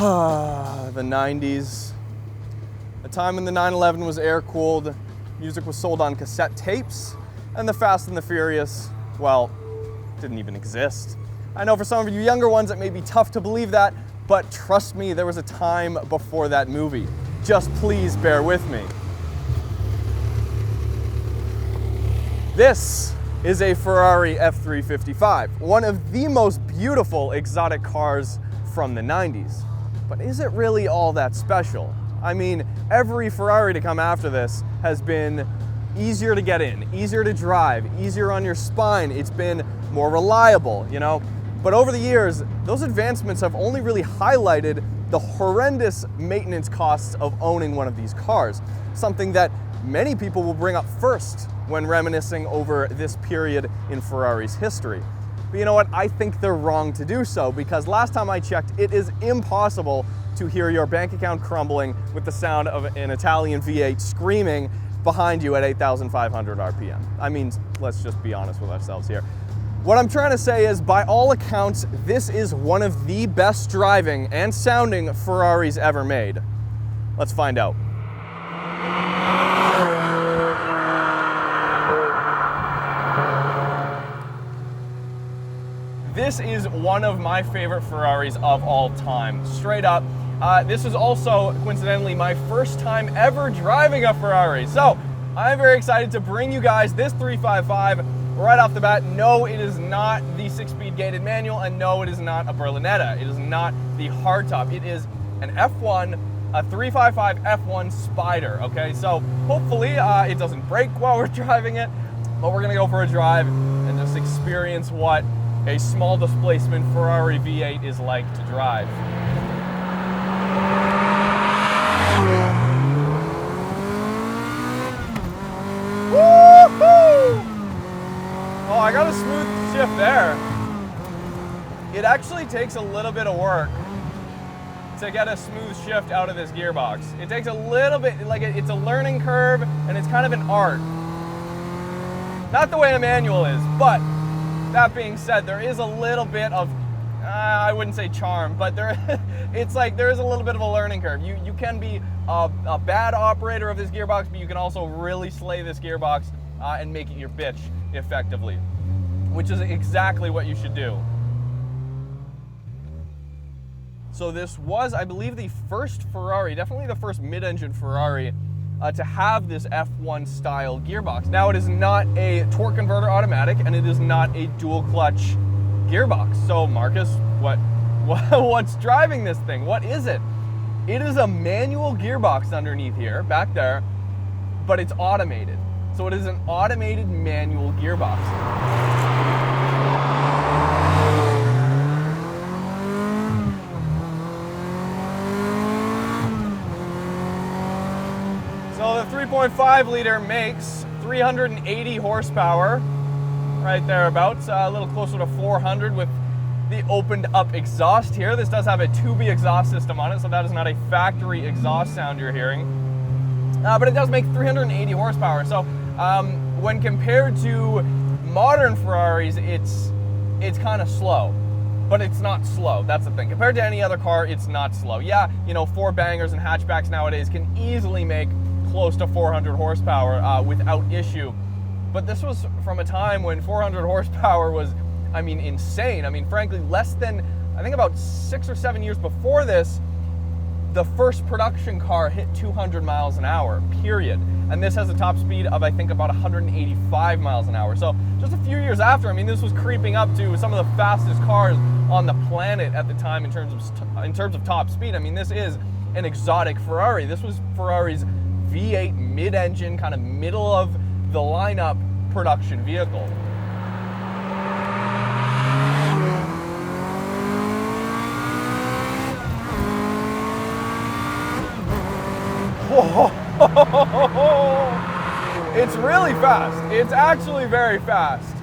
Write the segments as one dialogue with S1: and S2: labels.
S1: The 90s. A time when the 911 was air-cooled, music was sold on cassette tapes, and the Fast and the Furious, well, didn't even exist. I know for some of you younger ones it may be tough to believe that, but trust me, there was a time before that movie. Just please bear with me. This is a Ferrari F355, one of the most beautiful exotic cars from the 90s. But is it really all that special? I mean, every Ferrari to come after this has been easier to get in, easier to drive, easier on your spine. It's been more reliable, you know? But over the years, those advancements have only really highlighted the horrendous maintenance costs of owning one of these cars, something that many people will bring up first when reminiscing over this period in Ferrari's history. But you know what? I think they're wrong to do so, because last time I checked, it is impossible to hear your bank account crumbling with the sound of an Italian V8 screaming behind you at 8,500 RPM. I mean, let's just be honest with ourselves here. What I'm trying to say is, by all accounts, this is one of the best driving and sounding Ferraris ever made. Let's find out. This is one of my favorite Ferraris of all time, straight up. This is also, coincidentally, my first time ever driving a Ferrari. So, I'm very excited to bring you guys this 355 right off the bat. No, it is not the 6-speed gated manual, and no, it is not a Berlinetta. It is not the hardtop. It is an F1, a 355 F1 Spider, okay? So, hopefully, it doesn't break while we're driving it, but we're gonna go for a drive and just experience what a small displacement Ferrari V8 is like to drive. Woo-hoo! Oh, I got a smooth shift there. It actually takes a little bit of work to get a smooth shift out of this gearbox. It takes a little bit, like it's a learning curve, and it's kind of an art. Not the way a manual is, but that being said, there is a little bit of, I wouldn't say charm, but it's like there is a little bit of a learning curve. You can be a bad operator of this gearbox, but you can also really slay this gearbox and make it your bitch effectively, which is exactly what you should do. So this was, I believe, the first Ferrari, definitely the first mid-engine Ferrari to have this F1 style gearbox. Now, it is not a torque converter automatic, and it is not a dual clutch gearbox. So Marcus, what's driving this thing? What is it? It is a manual gearbox underneath here, back there, but it's automated. So it is an automated manual gearbox. So the 3.5 liter makes 380 horsepower, right thereabouts, a little closer to 400 with the opened up exhaust here. This does have a 2B exhaust system on it, so that is not a factory exhaust sound you're hearing. But it does make 380 horsepower. So when compared to modern Ferraris, it's kind of slow. But it's not slow, that's the thing. Compared to any other car, it's not slow. Yeah, you know, 4-bangers and hatchbacks nowadays can easily make close to 400 horsepower without issue. But this was from a time when 400 horsepower was, I mean, insane. I mean, frankly, less than, I think about 6 or 7 years before this, the first production car hit 200 miles an hour, period. And this has a top speed of, I think, about 185 miles an hour. So just a few years after, I mean, this was creeping up to some of the fastest cars on the planet at the time in terms of top speed. I mean, this is an exotic Ferrari. This was Ferrari's V8 mid-engine, kind of middle of the lineup production vehicle. It's really fast. It's actually very fast.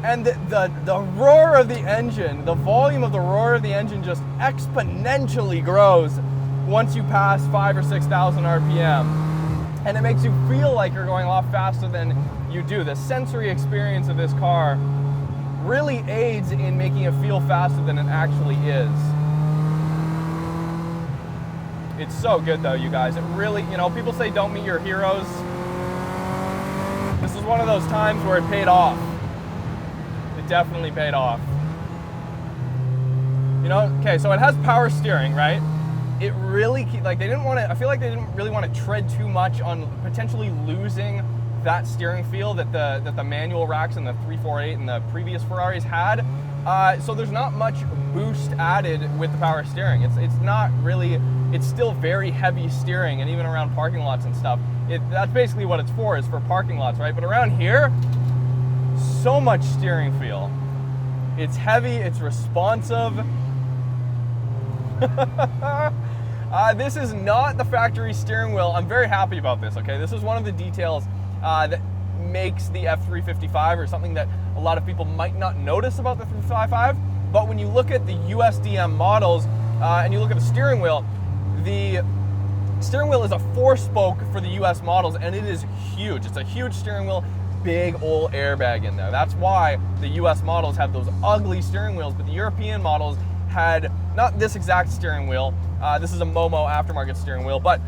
S1: And the roar of the engine, the volume of the roar of the engine just exponentially grows once you pass 5,000 or 6,000 RPM. And it makes you feel like you're going a lot faster than you do. The sensory experience of this car really aids in making it feel faster than it actually is. It's so good though, you guys. It really, you know, people say don't meet your heroes. This is one of those times where it paid off. It definitely paid off. You know, okay, so it has power steering, right? It really, like, they didn't want to, I feel like they didn't really want to tread too much on potentially losing that steering feel that the manual racks and the 348 and the previous Ferraris had. So there's not much boost added with the power steering. It's not really, it's still very heavy steering, and even around parking lots and stuff. That's basically what it's for, is for parking lots, right? But around here, so much steering feel. It's heavy, it's responsive. This is not the factory steering wheel. I'm very happy about this, okay? This is one of the details that makes the F355, or something that a lot of people might not notice about the 355. But when you look at the USDM models and you look at the steering wheel is a 4-spoke for the US models, and it is huge. It's a huge steering wheel, big old airbag in there. That's why the US models have those ugly steering wheels, but the European models had not this exact steering wheel. This is a Momo aftermarket steering wheel, but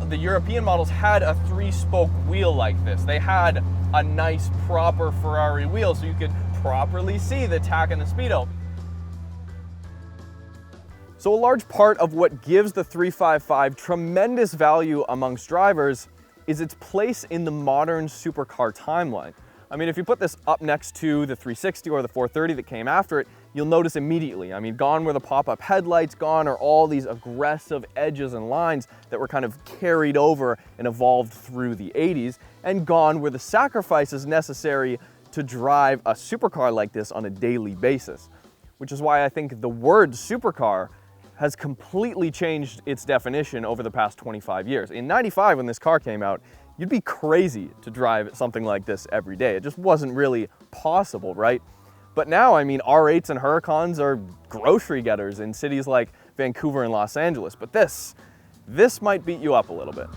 S1: the European models had a 3-spoke wheel like this. They had a nice proper Ferrari wheel, so you could properly see the tach and the speedo. So a large part of what gives the 355 tremendous value amongst drivers is its place in the modern supercar timeline. I mean, if you put this up next to the 360 or the 430 that came after it, you'll notice immediately. I mean, gone were the pop-up headlights, gone are all these aggressive edges and lines that were kind of carried over and evolved through the 80s, and gone were the sacrifices necessary to drive a supercar like this on a daily basis. Which is why I think the word supercar has completely changed its definition over the past 25 years. In '95, when this car came out, you'd be crazy to drive something like this every day. It just wasn't really possible, right? But now, I mean, R8s and Huracans are grocery getters in cities like Vancouver and Los Angeles. But this might beat you up a little bit.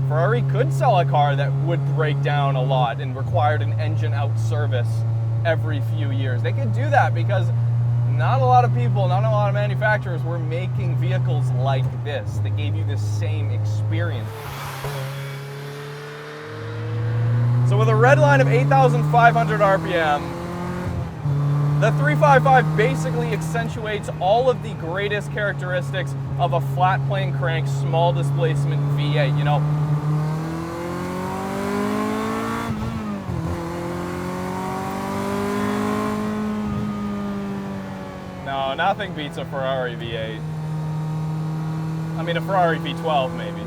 S1: Ferrari could sell a car that would break down a lot and required an engine out service every few years. They could do that because not a lot of people, not a lot of manufacturers were making vehicles like this that gave you the same experience. So with a red line of 8,500 RPM, the 355 basically accentuates all of the greatest characteristics of a flat plane crank, small displacement V8, you know. No, nothing beats a Ferrari V8. I mean, a Ferrari V12 maybe.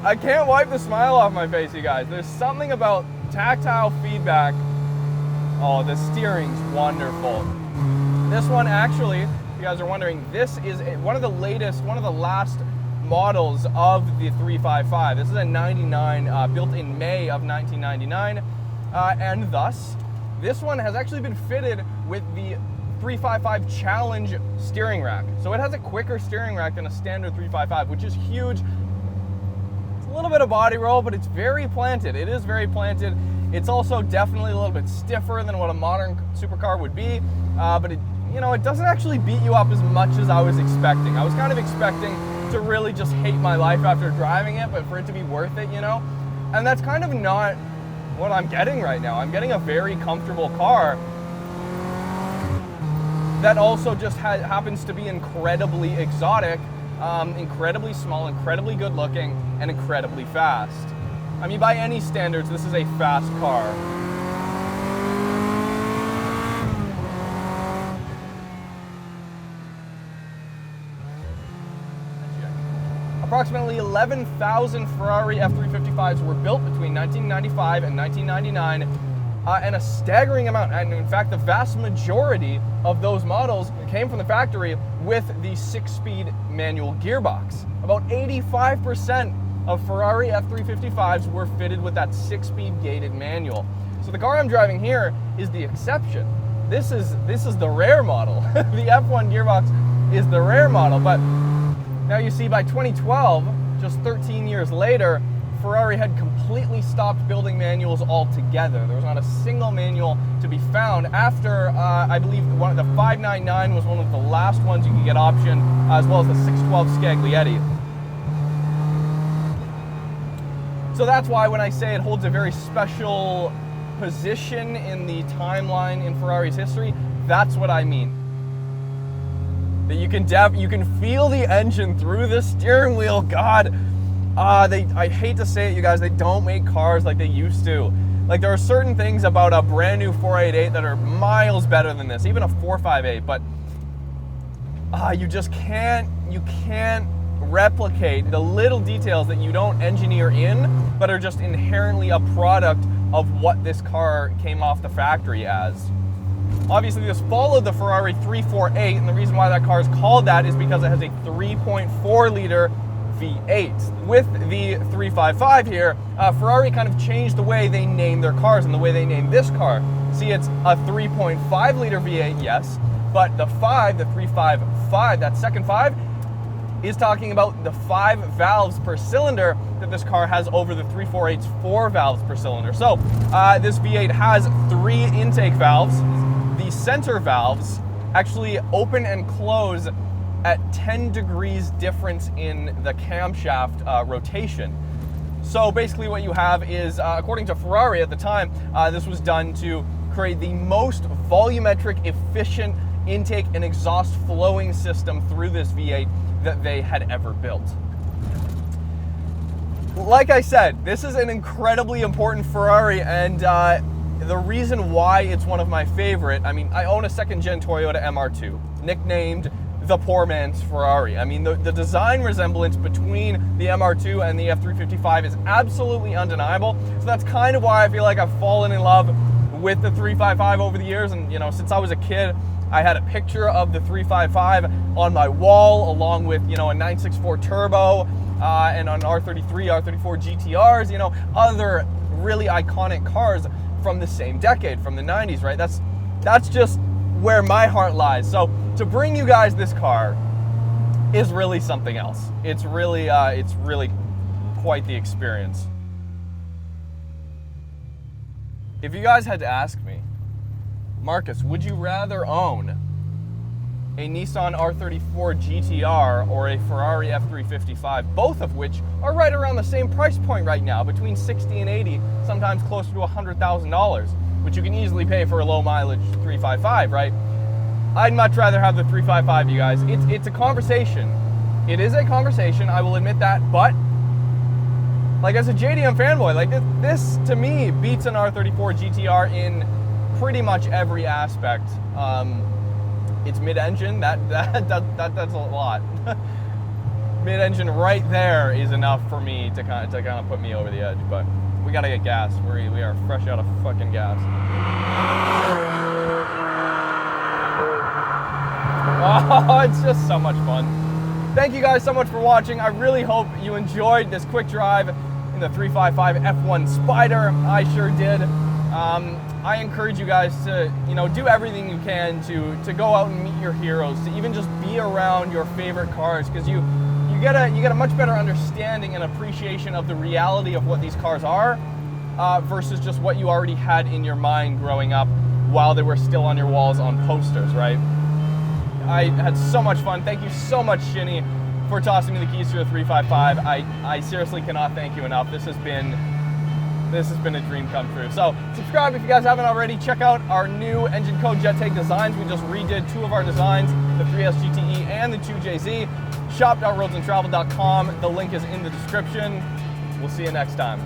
S1: I can't wipe the smile off my face, you guys. There's something about tactile feedback. Oh, the steering's wonderful. This one actually, if you guys are wondering, this is one of the last models of the 355. This is a 99, built in May of 1999, and thus, this one has actually been fitted with the 355 Challenge steering rack. So it has a quicker steering rack than a standard 355, which is huge. A little bit of body roll, but it's very planted. It is very planted. It's also definitely a little bit stiffer than what a modern supercar would be, but it doesn't actually beat you up as much as I was expecting. I was kind of expecting to really just hate my life after driving it, but for it to be worth it, you know? And that's kind of not what I'm getting right now. I'm getting a very comfortable car that also just happens to be incredibly exotic, incredibly small, incredibly good looking, and incredibly fast. I mean, by any standards, this is a fast car. Approximately 11,000 Ferrari F355s were built between 1995 and 1999, and a staggering amount, and in fact the vast majority of those models came from the factory with the 6-speed manual gearbox. About 85% of Ferrari F355s were fitted with that 6-speed gated manual. So the car I'm driving here is the exception. This is the rare model. The F1 gearbox is the rare model, but now you see by 2012, just 13 years later, Ferrari had completely stopped building manuals altogether. There was not a single manual to be found after, I believe, the 599 was one of the last ones you could get optioned, as well as the 612 Scaglietti. So that's why when I say it holds a very special position in the timeline in Ferrari's history, that's what I mean. That you can feel the engine through the steering wheel. God, I hate to say it, you guys, they don't make cars like they used to. Like, there are certain things about a brand new 488 that are miles better than this, even a 458, but you just can't replicate the little details that you don't engineer in, but are just inherently a product of what this car came off the factory as. Obviously, this followed the Ferrari 348, and the reason why that car is called that is because it has a 3.4 liter V8. With the 355 here, Ferrari kind of changed the way they name their cars and the way they name this car. See, it's a 3.5 liter V8, yes, but the 355, that second 5, is talking about the 5 valves per cylinder that this car has over the 348's 4 valves per cylinder. So this V8 has 3 intake valves. The center valves actually open and close at 10 degrees difference in the camshaft rotation. So basically what you have is, according to Ferrari at the time, this was done to create the most volumetric, efficient intake and exhaust flowing system through this V8 that they had ever built. Like I said, this is an incredibly important Ferrari, and the reason why it's one of my favorite, I mean, I own a second-gen Toyota MR2, nicknamed the poor man's Ferrari. I mean, the design resemblance between the MR2 and the F355 is absolutely undeniable. So that's kind of why I feel like I've fallen in love with the 355 over the years. And, you know, since I was a kid, I had a picture of the 355 on my wall, along with, you know, a 964 turbo and an R33, R34 GTRs, you know, other really iconic cars from the same decade, from the 90s, right? That's just where my heart lies. So to bring you guys this car is really something else. It's really quite the experience. If you guys had to ask me, Marcus, would you rather own a Nissan R34 GTR or a Ferrari F355, both of which are right around the same price point right now, between $60,000 and $80,000, sometimes closer to $100,000, which you can easily pay for a low mileage 355, right? I'd much rather have the 355, you guys. It's a conversation. It is a conversation, I will admit that, but like, as a JDM fanboy, like this to me beats an R34 GTR in pretty much every aspect. It's mid-engine, that's a lot. Mid-engine right there is enough for me to kind of put me over the edge, but we gotta get gas. We are fresh out of fucking gas. Oh, it's just so much fun. Thank you guys so much for watching. I really hope you enjoyed this quick drive in the 355 F1 Spider. I sure did. I encourage you guys to, you know, do everything you can to go out and meet your heroes, to even just be around your favorite cars, because you get a much better understanding and appreciation of the reality of what these cars are versus just what you already had in your mind growing up while they were still on your walls on posters, right? I had so much fun. Thank you so much, Shinny, for tossing me the keys to the 355. I seriously cannot thank you enough. This has been a dream come true. So subscribe if you guys haven't already. Check out our new engine code JetTake designs. We just redid 2 of our designs, the 3S GTE and the 2JZ. Shop.roadsuntraveled.com. The link is in the description. We'll see you next time.